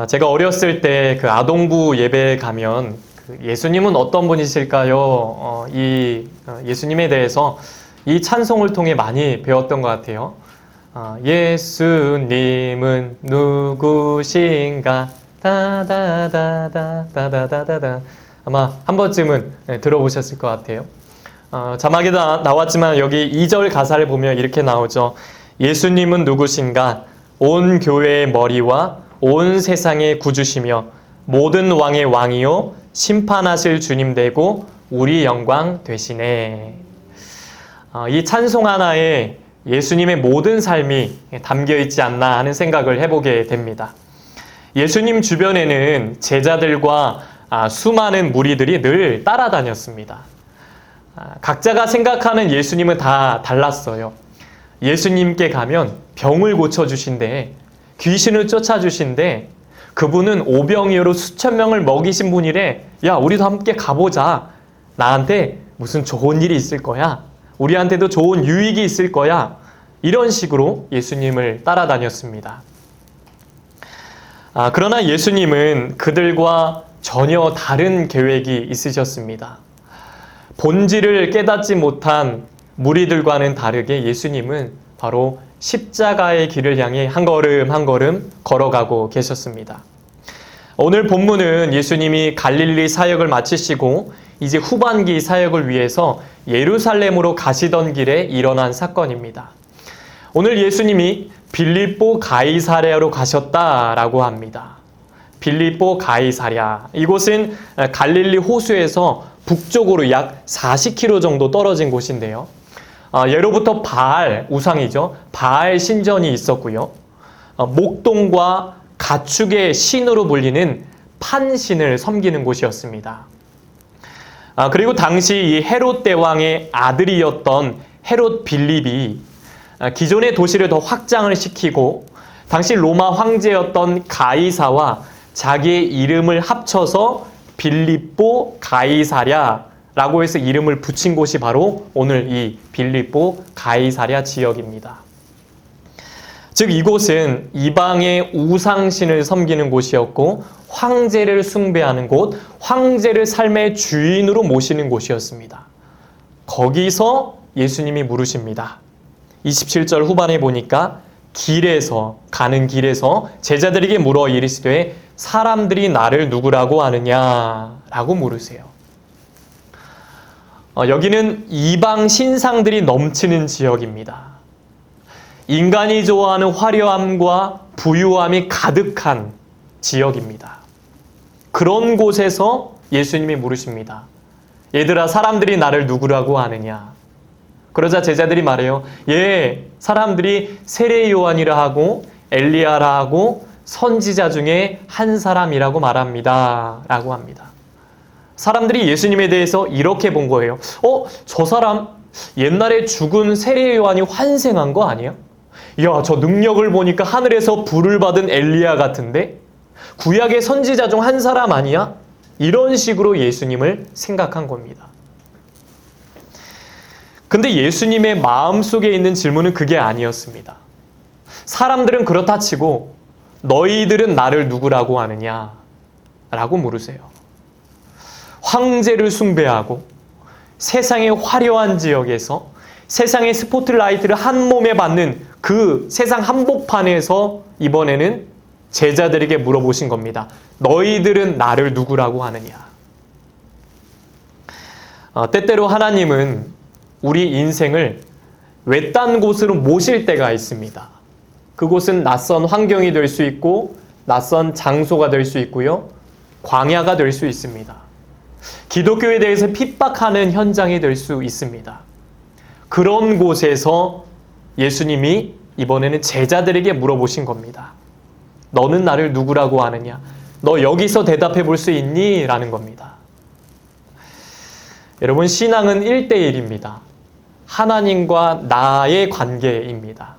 제가 어렸을 때 그 아동부 예배에 가면 예수님은 어떤 분이실까요? 예수님에 대해서 이 찬송을 통해 많이 배웠던 것 같아요. 예수님은 누구신가? 다다다다다다다다다. 아마 한 번쯤은 들어보셨을 것 같아요. 자막에 나왔지만 여기 2절 가사를 보면 이렇게 나오죠. 예수님은 누구신가? 온 교회의 머리와 온 세상의 구주시며 모든 왕의 왕이요 심판하실 주님 되고 우리 영광 되시네. 이 찬송 하나에 예수님의 모든 삶이 담겨 있지 않나 하는 생각을 해보게 됩니다. 예수님 주변에는 제자들과 수많은 무리들이 늘 따라다녔습니다. 각자가 생각하는 예수님은 다 달랐어요. 예수님께 가면 병을 고쳐주신대, 귀신을 쫓아주신대, 그분은 오병이어로 수천 명을 먹이신 분이래. 야, 우리도 함께 가보자. 나한테 무슨 좋은 일이 있을 거야. 우리한테도 좋은 유익이 있을 거야. 이런 식으로 예수님을 따라다녔습니다. 그러나 예수님은 그들과 전혀 다른 계획이 있으셨습니다. 본질을 깨닫지 못한 무리들과는 다르게 예수님은 바로 십자가의 길을 향해 한 걸음 한 걸음 걸어가고 계셨습니다. 오늘 본문은 예수님이 갈릴리 사역을 마치시고 이제 후반기 사역을 위해서 예루살렘으로 가시던 길에 일어난 사건입니다. 오늘 예수님이 빌립보 가이사랴로 가셨다라고 합니다. 빌립보 가이사랴. 이곳은 갈릴리 호수에서 북쪽으로 약 40km 정도 떨어진 곳인데요. 예로부터 바알, 우상이죠. 바알 신전이 있었고요. 목동과 가축의 신으로 불리는 판신을 섬기는 곳이었습니다. 그리고 당시 이 헤롯 대왕의 아들이었던 헤롯 빌립이 기존의 도시를 더 확장을 시키고 당시 로마 황제였던 가이사와 자기의 이름을 합쳐서 빌립보 가이사랴라고 해서 이름을 붙인 곳이 바로 오늘 이 빌립보 가이사랴 지역입니다. 즉 이곳은 이방의 우상신을 섬기는 곳이었고 황제를 숭배하는 곳, 황제를 삶의 주인으로 모시는 곳이었습니다. 거기서 예수님이 물으십니다. 27절 후반에 보니까 가는 길에서 제자들에게 물어 이르시되 사람들이 나를 누구라고 하느냐라고 물으세요. 여기는 이방 신상들이 넘치는 지역입니다. 인간이 좋아하는 화려함과 부유함이 가득한 지역입니다. 그런 곳에서 예수님이 물으십니다. 얘들아, 사람들이 나를 누구라고 하느냐? 그러자 제자들이 말해요. 사람들이 세례 요한이라 하고 엘리야라 하고 선지자 중에 한 사람이라고 말합니다. 라고 합니다. 사람들이 예수님에 대해서 이렇게 본 거예요. 저 사람 옛날에 죽은 세례 요한이 환생한 거 아니야? 야, 저 능력을 보니까 하늘에서 불을 받은 엘리야 같은데? 구약의 선지자 중 한 사람 아니야? 이런 식으로 예수님을 생각한 겁니다. 근데 예수님의 마음속에 있는 질문은 그게 아니었습니다. 사람들은 그렇다 치고 너희들은 나를 누구라고 하느냐? 라고 물으세요. 황제를 숭배하고 세상의 화려한 지역에서 세상의 스포트라이트를 한 몸에 받는 그 세상 한복판에서 이번에는 제자들에게 물어보신 겁니다. 너희들은 나를 누구라고 하느냐? 때때로 하나님은 우리 인생을 외딴 곳으로 모실 때가 있습니다. 그곳은 낯선 환경이 될 수 있고 낯선 장소가 될 수 있고요. 광야가 될 수 있습니다. 기독교에 대해서 핍박하는 현장이 될 수 있습니다. 그런 곳에서 예수님이 이번에는 제자들에게 물어보신 겁니다. 너는 나를 누구라고 하느냐? 너 여기서 대답해 볼 수 있니? 라는 겁니다. 여러분, 신앙은 1대1입니다. 하나님과 나의 관계입니다.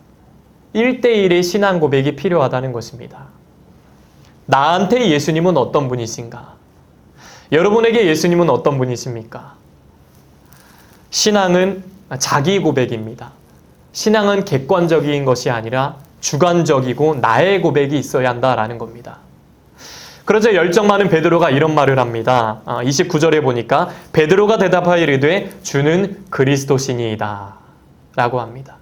1대1의 신앙 고백이 필요하다는 것입니다. 나한테 예수님은 어떤 분이신가? 여러분에게 예수님은 어떤 분이십니까? 신앙은 자기 고백입니다. 신앙은 객관적인 것이 아니라 주관적이고 나의 고백이 있어야 한다라는 겁니다. 그러자 열정 많은 베드로가 이런 말을 합니다. 29절에 보니까 베드로가 대답하여 이르되 주는 그리스도시니이다 라고 합니다.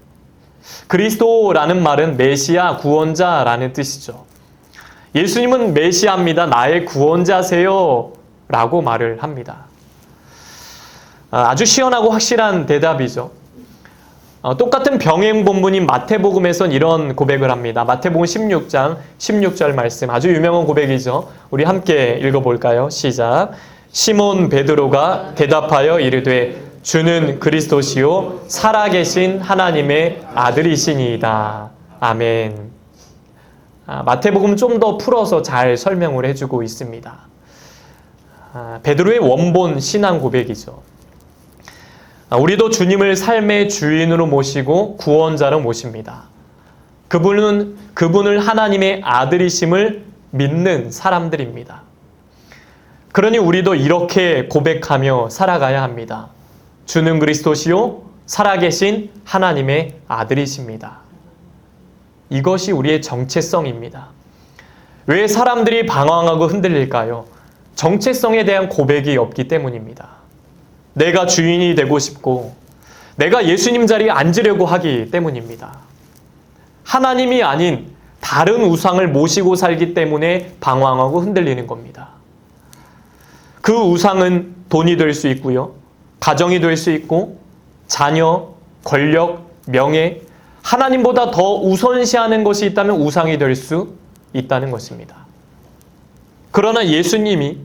그리스도라는 말은 메시아, 구원자라는 뜻이죠. 예수님은 메시아입니다. 나의 구원자세요 라고 말을 합니다. 아주 시원하고 확실한 대답이죠. 똑같은 병행 본문인 마태복음에선 이런 고백을 합니다. 마태복음 16장 16절 말씀, 아주 유명한 고백이죠. 우리 함께 읽어볼까요? 시작. 시몬 베드로가 대답하여 이르되 주는 그리스도시요 살아계신 하나님의 아들이시니이다. 아멘. 마태복음 좀 더 풀어서 잘 설명을 해주고 있습니다. 베드로의 원본 신앙 고백이죠. 우리도 주님을 삶의 주인으로 모시고 구원자로 모십니다. 그분을 하나님의 아들이심을 믿는 사람들입니다. 그러니 우리도 이렇게 고백하며 살아가야 합니다. 주는 그리스도시요 살아계신 하나님의 아들이십니다. 이것이 우리의 정체성입니다. 왜 사람들이 방황하고 흔들릴까요? 정체성에 대한 고백이 없기 때문입니다. 내가 주인이 되고 싶고 내가 예수님 자리에 앉으려고 하기 때문입니다. 하나님이 아닌 다른 우상을 모시고 살기 때문에 방황하고 흔들리는 겁니다. 그 우상은 돈이 될 수 있고요. 가정이 될 수 있고 자녀, 권력, 명예, 하나님보다 더 우선시하는 것이 있다면 우상이 될 수 있다는 것입니다. 그러나 예수님이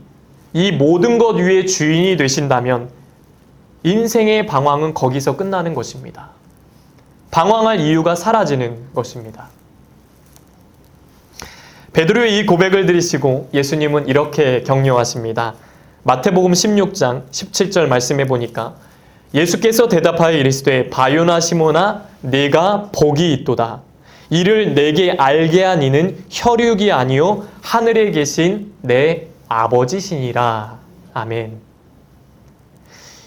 이 모든 것 위에 주인이 되신다면 인생의 방황은 거기서 끝나는 것입니다. 방황할 이유가 사라지는 것입니다. 베드로의 이 고백을 들으시고 예수님은 이렇게 격려하십니다. 마태복음 16장 17절 말씀해 보니까 예수께서 대답하여 이르시되 바요나 시몬아 네가 복이 있도다. 이를 내게 알게 한 이는 혈육이 아니요 하늘에 계신 내 아버지시니라. 아멘.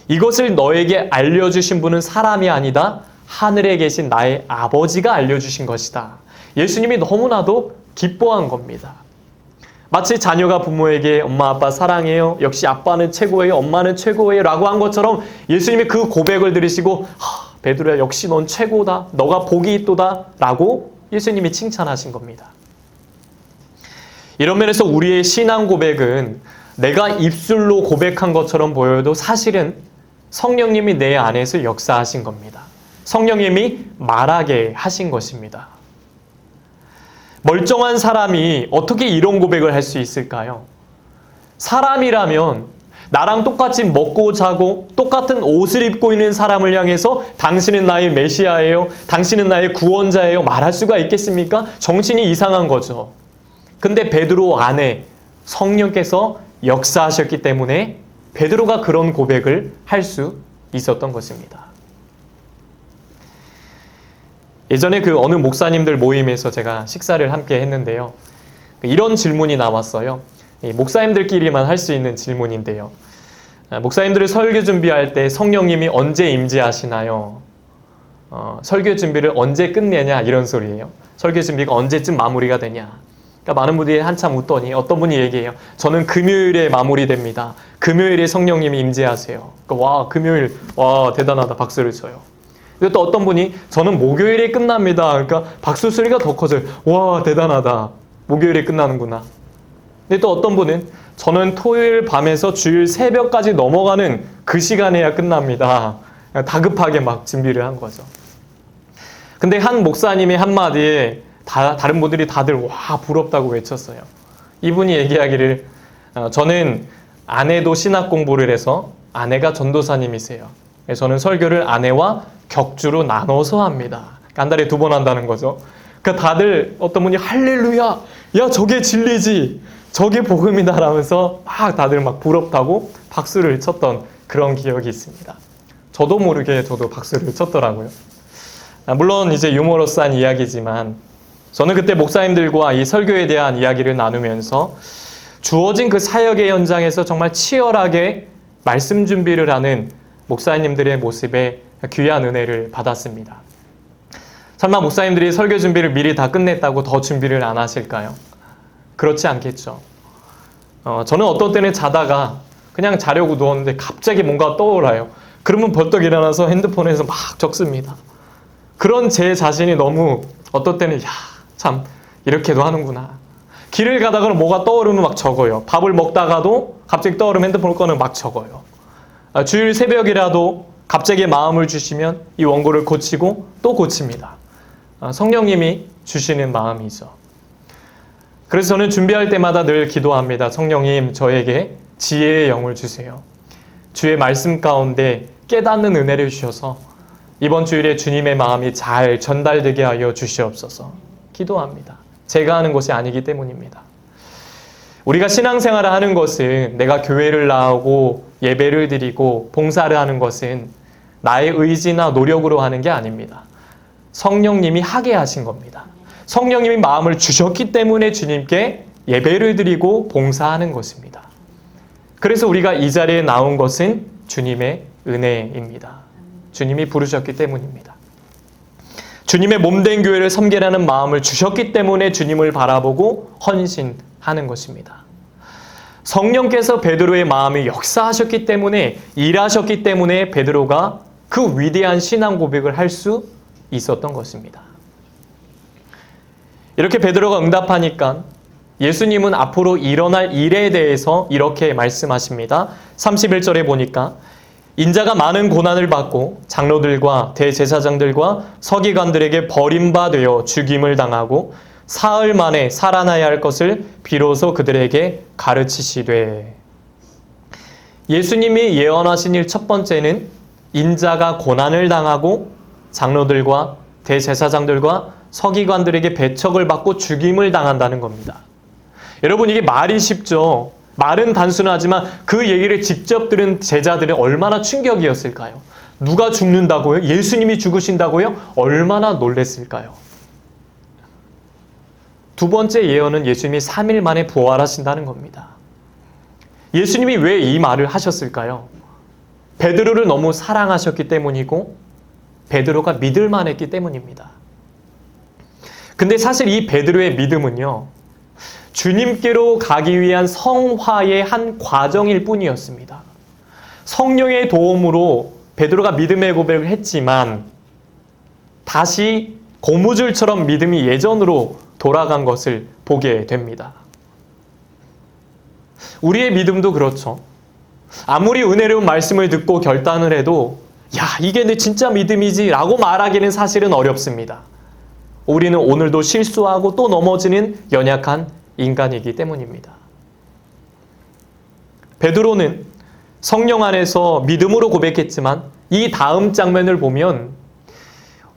이것을 너에게 알려주신 분은 사람이 아니다. 하늘에 계신 나의 아버지가 알려주신 것이다. 예수님이 너무나도 기뻐한 겁니다. 마치 자녀가 부모에게 엄마 아빠 사랑해요. 역시 아빠는 최고예요. 엄마는 최고예요. 라고 한 것처럼 예수님이 그 고백을 들으시고 베드로야 역시 넌 최고다. 너가 복이 있도다. 라고 예수님이 칭찬하신 겁니다. 이런 면에서 우리의 신앙 고백은 내가 입술로 고백한 것처럼 보여도 사실은 성령님이 내 안에서 역사하신 겁니다. 성령님이 말하게 하신 것입니다. 멀쩡한 사람이 어떻게 이런 고백을 할 수 있을까요? 사람이라면 나랑 똑같이 먹고 자고 똑같은 옷을 입고 있는 사람을 향해서 당신은 나의 메시아예요. 당신은 나의 구원자예요. 말할 수가 있겠습니까? 정신이 이상한 거죠. 근데 베드로 안에 성령께서 역사하셨기 때문에 베드로가 그런 고백을 할 수 있었던 것입니다. 예전에 그 어느 목사님들 모임에서 제가 식사를 함께 했는데요. 이런 질문이 나왔어요. 목사님들끼리만 할 수 있는 질문인데요. 목사님들을 설교 준비할 때 성령님이 언제 임재하시나요? 설교 준비를 언제 끝내냐 이런 소리예요. 설교 준비가 언제쯤 마무리가 되냐. 그러니까 많은 분들이 한참 웃더니 어떤 분이 얘기해요. 저는 금요일에 마무리됩니다. 금요일에 성령님이 임재하세요. 그러니까 와 금요일 와 대단하다 박수를 쳐요. 근데 또 어떤 분이 저는 목요일에 끝납니다. 그러니까 박수 소리가 더 커져요. 와 대단하다. 목요일에 끝나는구나. 근데 또 어떤 분은 저는 토요일 밤에서 주일 새벽까지 넘어가는 그 시간에야 끝납니다. 다급하게 막 준비를 한 거죠. 근데 한 목사님의 한마디에 다른 분들이 다들 와 부럽다고 외쳤어요. 이분이 얘기하기를 저는 아내도 신학 공부를 해서 아내가 전도사님이세요. 저는 설교를 아내와 격주로 나눠서 합니다. 한 달에 2번 한다는 거죠. 그러니까 다들 어떤 분이 할렐루야 야 저게 진리지 저게 복음이다 라면서 막 다들 막 부럽다고 박수를 쳤던 그런 기억이 있습니다. 저도 모르게 저도 박수를 쳤더라고요. 물론 이제 유머러스한 이야기지만 저는 그때 목사님들과 이 설교에 대한 이야기를 나누면서 주어진 그 사역의 현장에서 정말 치열하게 말씀 준비를 하는 목사님들의 모습에 귀한 은혜를 받았습니다. 설마 목사님들이 설교 준비를 미리 다 끝냈다고 더 준비를 안 하실까요? 그렇지 않겠죠. 저는 어떤 때는 자다가 그냥 자려고 누웠는데 갑자기 뭔가 떠올라요. 그러면 벌떡 일어나서 핸드폰에서 막 적습니다. 그런 제 자신이 너무 어떤 때는 참 이렇게도 하는구나. 길을 가다가 뭐가 떠오르면 막 적어요. 밥을 먹다가도 갑자기 떠오르면 핸드폰을 꺼내면 막 적어요. 주일 새벽이라도 갑자기 마음을 주시면 이 원고를 고치고 또 고칩니다. 성령님이 주시는 마음이죠. 그래서 저는 준비할 때마다 늘 기도합니다. 성령님, 저에게 지혜의 영을 주세요. 주의 말씀 가운데 깨닫는 은혜를 주셔서 이번 주일에 주님의 마음이 잘 전달되게 하여 주시옵소서. 기도합니다. 제가 하는 것이 아니기 때문입니다. 우리가 신앙생활을 하는 것은, 내가 교회를 나오고 예배를 드리고 봉사를 하는 것은 나의 의지나 노력으로 하는 게 아닙니다. 성령님이 하게 하신 겁니다. 성령님이 마음을 주셨기 때문에 주님께 예배를 드리고 봉사하는 것입니다. 그래서 우리가 이 자리에 나온 것은 주님의 은혜입니다. 주님이 부르셨기 때문입니다. 주님의 몸된 교회를 섬기라는 마음을 주셨기 때문에 주님을 바라보고 헌신하는 것입니다. 성령께서 베드로의 마음이 역사하셨기 때문에, 일하셨기 때문에 베드로가 그 위대한 신앙 고백을 할 수 있었던 것입니다. 이렇게 베드로가 응답하니까 예수님은 앞으로 일어날 일에 대해서 이렇게 말씀하십니다. 31절에 보니까 인자가 많은 고난을 받고 장로들과 대제사장들과 서기관들에게 버림받아 죽임을 당하고 사흘 만에 살아나야 할 것을 비로소 그들에게 가르치시되. 예수님이 예언하신 일 첫 번째는 인자가 고난을 당하고 장로들과 대제사장들과 서기관들에게 배척을 받고 죽임을 당한다는 겁니다. 여러분, 이게 말이 쉽죠. 말은 단순하지만 그 얘기를 직접 들은 제자들은 얼마나 충격이었을까요? 누가 죽는다고요? 예수님이 죽으신다고요? 얼마나 놀랬을까요? 두 번째 예언은 예수님이 3일 만에 부활하신다는 겁니다. 예수님이 왜 이 말을 하셨을까요? 베드로를 너무 사랑하셨기 때문이고 베드로가 믿을 만했기 때문입니다. 근데 사실 이 베드로의 믿음은요, 주님께로 가기 위한 성화의 한 과정일 뿐이었습니다. 성령의 도움으로 베드로가 믿음의 고백을 했지만 다시 고무줄처럼 믿음이 예전으로 돌아간 것을 보게 됩니다. 우리의 믿음도 그렇죠. 아무리 은혜로운 말씀을 듣고 결단을 해도 이게 내 진짜 믿음이지 라고 말하기는 사실은 어렵습니다. 우리는 오늘도 실수하고 또 넘어지는 연약한 인간이기 때문입니다. 베드로는 성령 안에서 믿음으로 고백했지만 이 다음 장면을 보면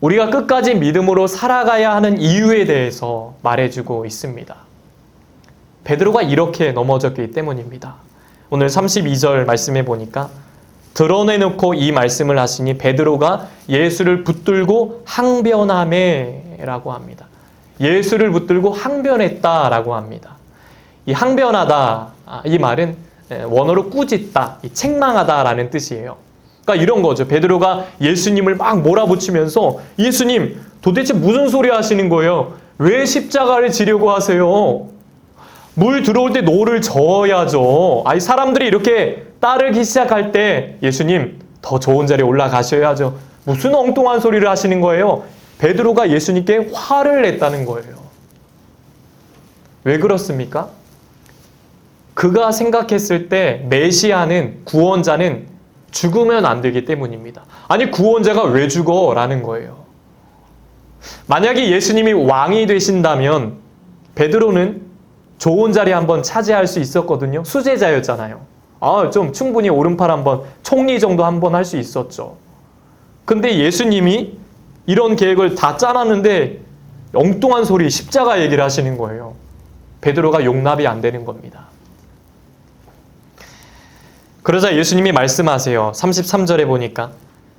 우리가 끝까지 믿음으로 살아가야 하는 이유에 대해서 말해주고 있습니다. 베드로가 이렇게 넘어졌기 때문입니다. 오늘 32절 말씀해 보니까 드러내놓고 이 말씀을 하시니 베드로가 예수를 붙들고 항변하매 라고 합니다. 예수를 붙들고 항변했다라고 합니다. 이 항변하다, 이 말은 원어로 꾸짖다, 책망하다라는 뜻이에요. 그러니까 이런 거죠. 베드로가 예수님을 막 몰아붙이면서 예수님 도대체 무슨 소리 하시는 거예요? 왜 십자가를 지려고 하세요? 물 들어올 때 노를 저어야죠. 사람들이 이렇게 따르기 시작할 때 예수님 더 좋은 자리에 올라가셔야죠. 무슨 엉뚱한 소리를 하시는 거예요? 베드로가 예수님께 화를 냈다는 거예요. 왜 그렇습니까? 그가 생각했을 때 메시아는, 구원자는 죽으면 안 되기 때문입니다. 아니, 구원자가 왜 죽어? 라는 거예요. 만약에 예수님이 왕이 되신다면 베드로는 좋은 자리 한번 차지할 수 있었거든요. 수제자였잖아요. 좀 충분히 오른팔 한번, 총리 정도 한번 할 수 있었죠. 근데 예수님이 이런 계획을 다 짜놨는데 엉뚱한 소리, 십자가 얘기를 하시는 거예요. 베드로가 용납이 안 되는 겁니다. 그러자 예수님이 말씀하세요. 33절에 보니까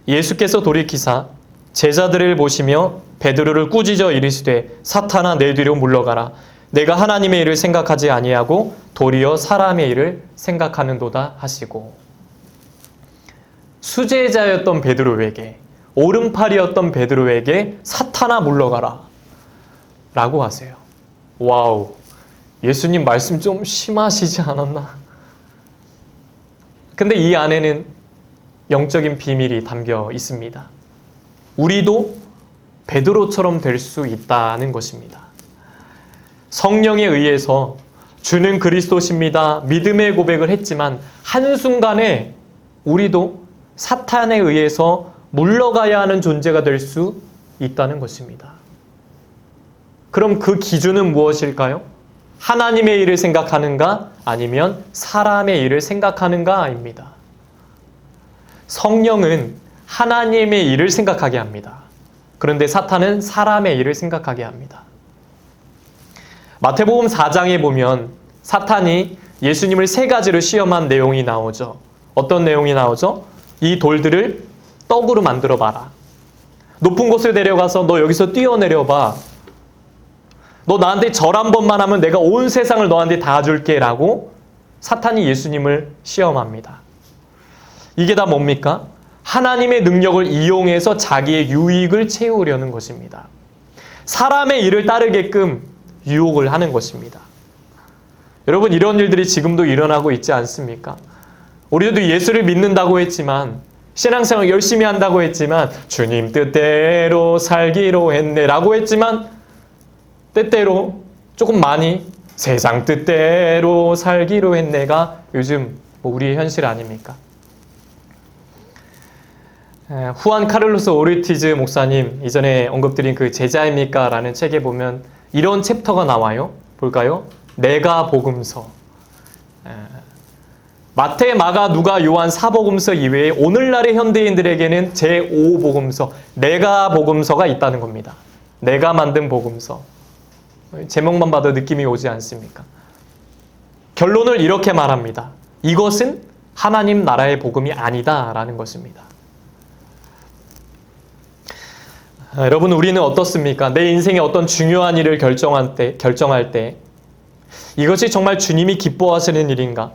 예수께서 돌이키사 제자들을 보시며 베드로를 꾸짖어 이르시되 사탄아 내 뒤로 물러가라. 내가 하나님의 일을 생각하지 아니하고 도리어 사람의 일을 생각하는도다 하시고. 수제자였던 베드로에게, 오른팔이었던 베드로에게 사탄아 물러가라 라고 하세요. 와우, 예수님 말씀 좀 심하시지 않았나? 근데 이 안에는 영적인 비밀이 담겨 있습니다. 우리도 베드로처럼 될 수 있다는 것입니다. 성령에 의해서 주는 그리스도십니다. 믿음의 고백을 했지만 한순간에 우리도 사탄에 의해서 물러가야 하는 존재가 될 수 있다는 것입니다. 그럼 그 기준은 무엇일까요? 하나님의 일을 생각하는가? 아니면 사람의 일을 생각하는가입니다. 성령은 하나님의 일을 생각하게 합니다. 그런데 사탄은 사람의 일을 생각하게 합니다. 마태복음 4장에 보면 사탄이 예수님을 세 가지로 시험한 내용이 나오죠. 어떤 내용이 나오죠? 이 돌들을 떡으로 만들어 봐라. 높은 곳을 내려가서 너 여기서 뛰어내려봐. 너 나한테 절 한 번만 하면 내가 온 세상을 너한테 다 줄게 라고 사탄이 예수님을 시험합니다. 이게 다 뭡니까? 하나님의 능력을 이용해서 자기의 유익을 채우려는 것입니다. 사람의 일을 따르게끔 유혹을 하는 것입니다. 여러분, 이런 일들이 지금도 일어나고 있지 않습니까? 우리도 예수를 믿는다고 했지만, 신앙생활 열심히 한다고 했지만, 주님 뜻대로 살기로 했네 라고 했지만, 때때로 조금 많이 세상 뜻대로 살기로 했네가 요즘 우리의 현실 아닙니까? 후안 카를로스 오르티즈 목사님 이전에 언급드린 그 제자입니까? 라는 책에 보면 이런 챕터가 나와요. 볼까요? 내가 복음서. 마태, 마가, 누가, 요한, 사복음서 이외에 오늘날의 현대인들에게는 제5복음서, 내가 복음서가 있다는 겁니다. 내가 만든 복음서. 제목만 봐도 느낌이 오지 않습니까? 결론을 이렇게 말합니다. 이것은 하나님 나라의 복음이 아니다라는 것입니다. 여러분, 우리는 어떻습니까? 내 인생의 어떤 중요한 일을 결정할 때 이것이 정말 주님이 기뻐하시는 일인가?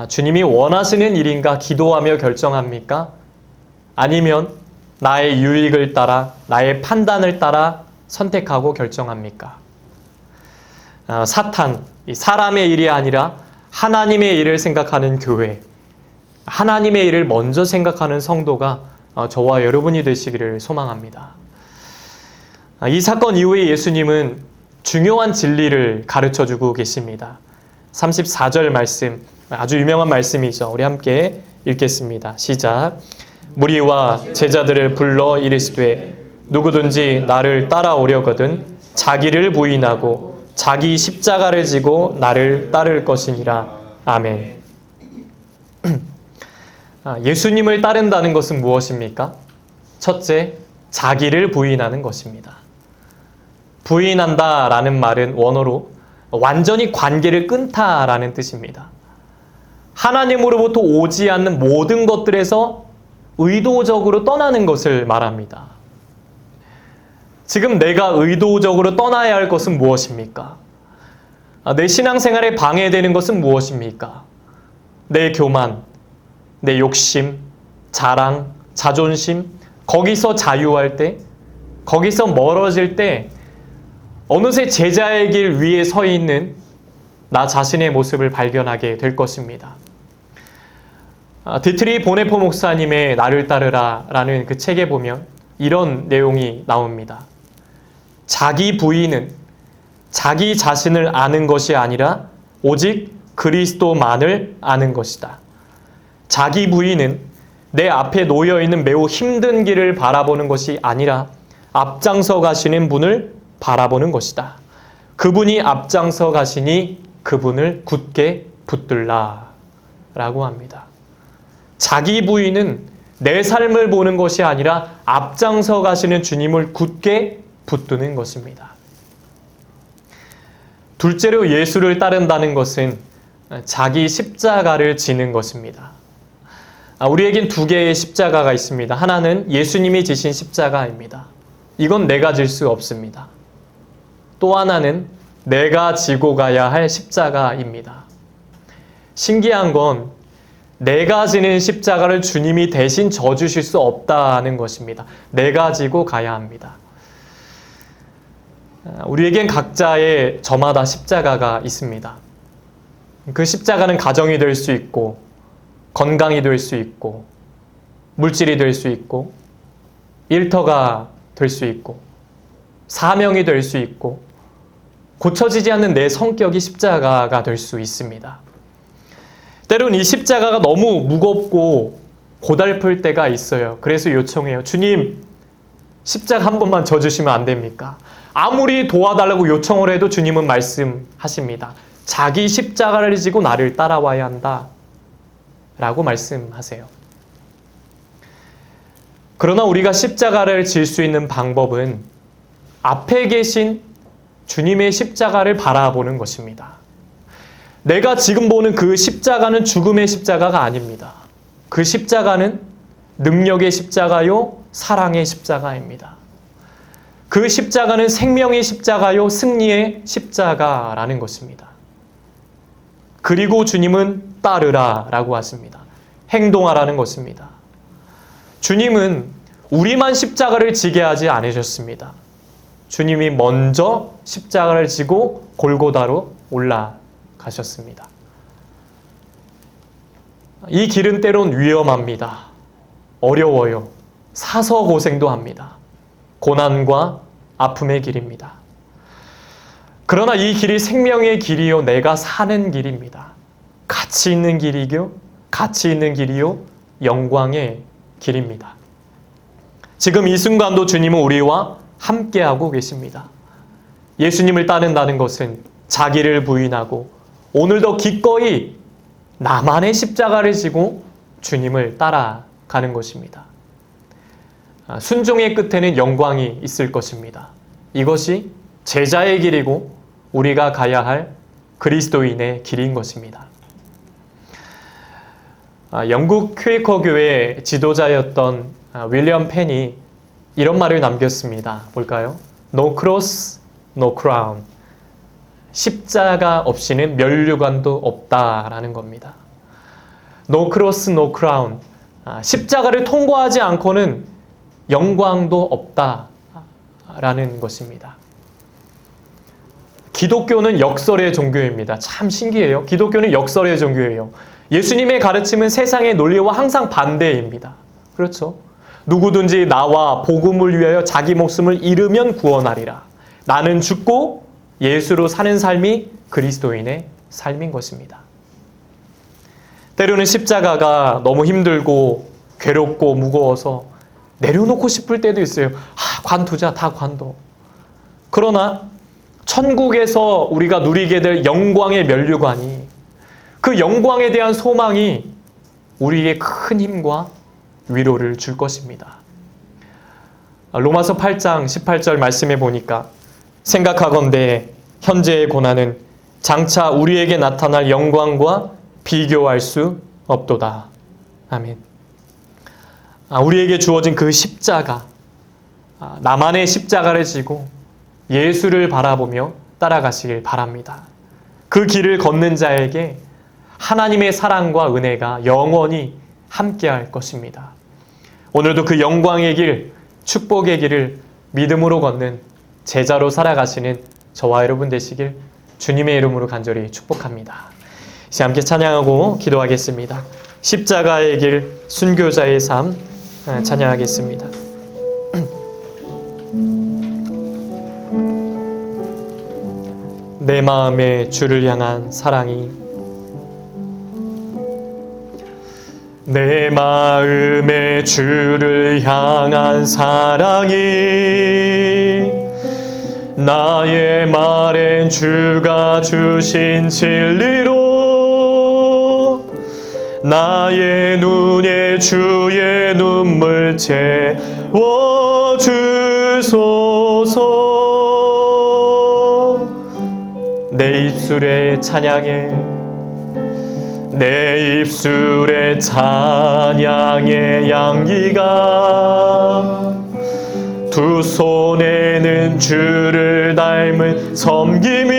주님이 원하시는 일인가? 기도하며 결정합니까? 아니면 나의 유익을 따라, 나의 판단을 따라 선택하고 결정합니까? 사탄, 사람의 일이 아니라 하나님의 일을 생각하는 교회, 하나님의 일을 먼저 생각하는 성도가 저와 여러분이 되시기를 소망합니다. 이 사건 이후에 예수님은 중요한 진리를 가르쳐주고 계십니다. 34절 말씀, 아주 유명한 말씀이죠. 우리 함께 읽겠습니다. 시작. 무리와 제자들을 불러 이르시되 누구든지 나를 따라오려거든 자기를 부인하고 자기 십자가를 지고 나를 따를 것이니라. 아멘. 예수님을 따른다는 것은 무엇입니까? 첫째, 자기를 부인하는 것입니다. 부인한다라는 말은 원어로 완전히 관계를 끊다라는 뜻입니다. 하나님으로부터 오지 않는 모든 것들에서 의도적으로 떠나는 것을 말합니다. 지금 내가 의도적으로 떠나야 할 것은 무엇입니까? 내 신앙생활에 방해되는 것은 무엇입니까? 내 교만, 내 욕심, 자랑, 자존심, 거기서 자유할 때, 거기서 멀어질 때 어느새 제자의 길 위에 서 있는 나 자신의 모습을 발견하게 될 것입니다. 디트리 보네포 목사님의 나를 따르라 라는 그 책에 보면 이런 내용이 나옵니다. 자기 부인은 자기 자신을 아는 것이 아니라 오직 그리스도만을 아는 것이다. 자기 부인은 내 앞에 놓여있는 매우 힘든 길을 바라보는 것이 아니라 앞장서 가시는 분을 바라보는 것이다. 그분이 앞장서 가시니 그분을 굳게 붙들라 라고 합니다. 자기 부인은 내 삶을 보는 것이 아니라 앞장서 가시는 주님을 굳게 붙드는 것입니다. 둘째로 예수를 따른다는 것은 자기 십자가를 지는 것입니다. 우리에겐 두 개의 십자가가 있습니다. 하나는 예수님이 지신 십자가입니다. 이건 내가 질 수 없습니다. 또 하나는 내가 지고 가야 할 십자가입니다. 신기한 건 내가 지는 십자가를 주님이 대신 져주실 수 없다는 것입니다. 내가 지고 가야 합니다. 우리에겐 각자의 저마다 십자가가 있습니다. 그 십자가는 가정이 될 수 있고, 건강이 될 수 있고, 물질이 될 수 있고, 일터가 될 수 있고, 사명이 될 수 있고, 고쳐지지 않는 내 성격이 십자가가 될 수 있습니다. 때론 이 십자가가 너무 무겁고 고달플 때가 있어요. 그래서 요청해요. 주님, 십자가 한 번만 져주시면 안 됩니까? 아무리 도와달라고 요청을 해도 주님은 말씀하십니다. 자기 십자가를 지고 나를 따라와야 한다 라고 말씀하세요. 그러나 우리가 십자가를 질 수 있는 방법은 앞에 계신 주님의 십자가를 바라보는 것입니다. 내가 지금 보는 그 십자가는 죽음의 십자가가 아닙니다. 그 십자가는 능력의 십자가요, 사랑의 십자가입니다. 그 십자가는 생명의 십자가요, 승리의 십자가라는 것입니다. 그리고 주님은 따르라 라고 하십니다. 행동하라는 것입니다. 주님은 우리만 십자가를 지게 하지 않으셨습니다. 주님이 먼저 십자가를 지고 골고다로 올라가셨습니다. 이 길은 때론 위험합니다. 어려워요. 사서 고생도 합니다. 고난과 아픔의 길입니다. 그러나 이 길이 생명의 길이요, 내가 사는 길입니다. 가치 있는 길이요, 영광의 길입니다. 지금 이 순간도 주님은 우리와 함께하고 계십니다. 예수님을 따른다는 것은 자기를 부인하고 오늘도 기꺼이 나만의 십자가를 지고 주님을 따라가는 것입니다. 순종의 끝에는 영광이 있을 것입니다. 이것이 제자의 길이고 우리가 가야 할 그리스도인의 길인 것입니다. 영국 퀘이커 교회 지도자였던 윌리엄 펜이 이런 말을 남겼습니다. 볼까요? No cross, no crown. 십자가 없이는 면류관도 없다라는 겁니다. No cross, no crown. 십자가를 통과하지 않고는 영광도 없다라는 것입니다. 기독교는 역설의 종교입니다. 참 신기해요. 기독교는 역설의 종교예요. 예수님의 가르침은 세상의 논리와 항상 반대입니다. 그렇죠? 누구든지 나와 복음을 위하여 자기 목숨을 잃으면 구원하리라. 나는 죽고 예수로 사는 삶이 그리스도인의 삶인 것입니다. 때로는 십자가가 너무 힘들고 괴롭고 무거워서 내려놓고 싶을 때도 있어요. 관두자, 다 관둬. 그러나 천국에서 우리가 누리게 될 영광의 면류관이, 그 영광에 대한 소망이 우리에게 큰 힘과 위로를 줄 것입니다. 로마서 8장 18절 말씀해 보니까 생각하건대 현재의 고난은 장차 우리에게 나타날 영광과 비교할 수 없도다. 아멘. 우리에게 주어진 그 십자가, 나만의 십자가를 지고 예수를 바라보며 따라가시길 바랍니다. 그 길을 걷는 자에게 하나님의 사랑과 은혜가 영원히 함께할 것입니다. 오늘도 그 영광의 길, 축복의 길을 믿음으로 걷는 제자로 살아가시는 저와 여러분 되시길 주님의 이름으로 간절히 축복합니다. 이제 함께 찬양하고 기도하겠습니다. 십자가의 길, 순교자의 삶 찬양하겠습니다. 내 마음에 주를 향한 사랑이, 내 마음에 주를 향한 사랑이, 나의 말엔 주가 주신 진리로, 나의 눈에 주의 눈물 채워주소서. 내 입술에 찬양해, 내 입술에 찬양의 향기가, 두 손에는 주를 닮은 섬김이,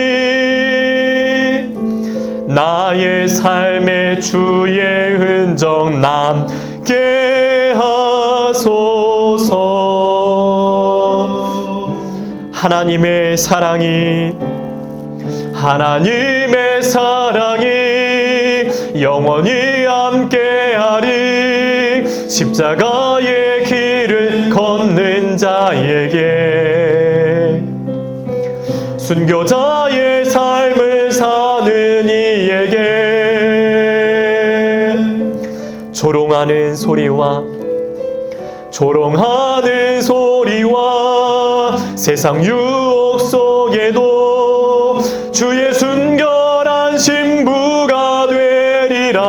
나의 삶에 주의 흔적 남게 하소서. 하나님의 사랑이 영원히 함께하리. 십자가의 길을 걷는 자에게, 순교자의 삶을 사는 이에게, 조롱하는 소리와 세상 유혹 속에도 주의 순결한 신부가 되리라.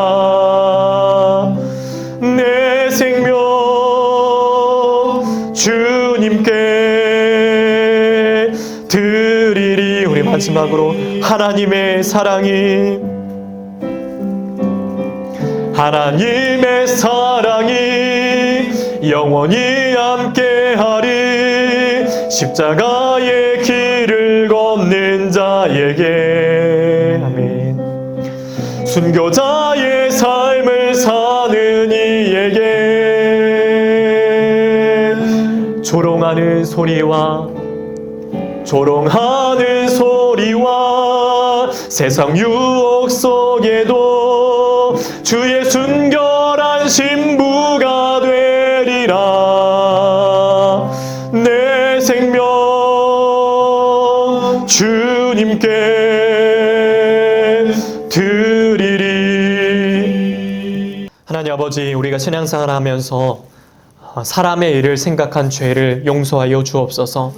내 생명 주님께 드리리. 우리 마지막으로 하나님의 사랑이 영원히 함께하리. 십자가의 길을 걷는 자에게, 아멘. 순교자의 삶을 사는 이에게, 조롱하는 소리와 세상 유혹 속에도 주의 순결한 신부가 되리라. 내 생명 주님께 드리리. 하나님 아버지, 우리가 신앙생활을 하면서 사람의 일을 생각한 죄를 용서하여 주옵소서.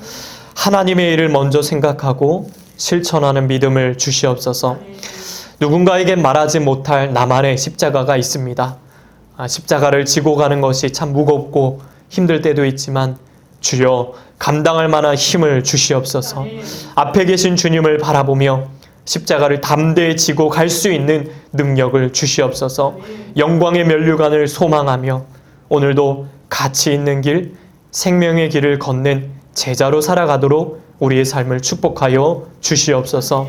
하나님의 일을 먼저 생각하고 실천하는 믿음을 주시옵소서. 누군가에게 말하지 못할 나만의 십자가가 있습니다. 십자가를 지고 가는 것이 참 무겁고 힘들 때도 있지만 주여 감당할 만한 힘을 주시옵소서. 앞에 계신 주님을 바라보며 십자가를 담대히 지고 갈 수 있는 능력을 주시옵소서. 영광의 면류관을 소망하며 오늘도 가치 있는 길, 생명의 길을 걷는 제자로 살아가도록 우리의 삶을 축복하여 주시옵소서.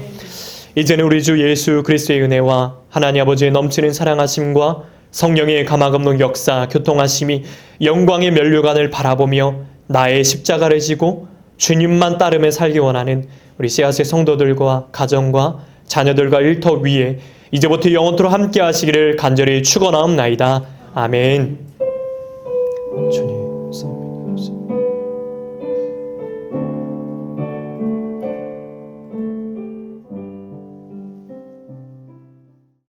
이제는 우리 주 예수 그리스도의 은혜와 하나님 아버지의 넘치는 사랑하심과 성령의 가마없는 역사, 교통하심이 영광의 면류관을 바라보며 나의 십자가를 지고 주님만 따르며 살기 원하는 우리 씨앗의 성도들과 가정과 자녀들과 일터 위에 이제부터 영원토록 함께 하시기를 간절히 축원하옵나이다. 아멘. 주님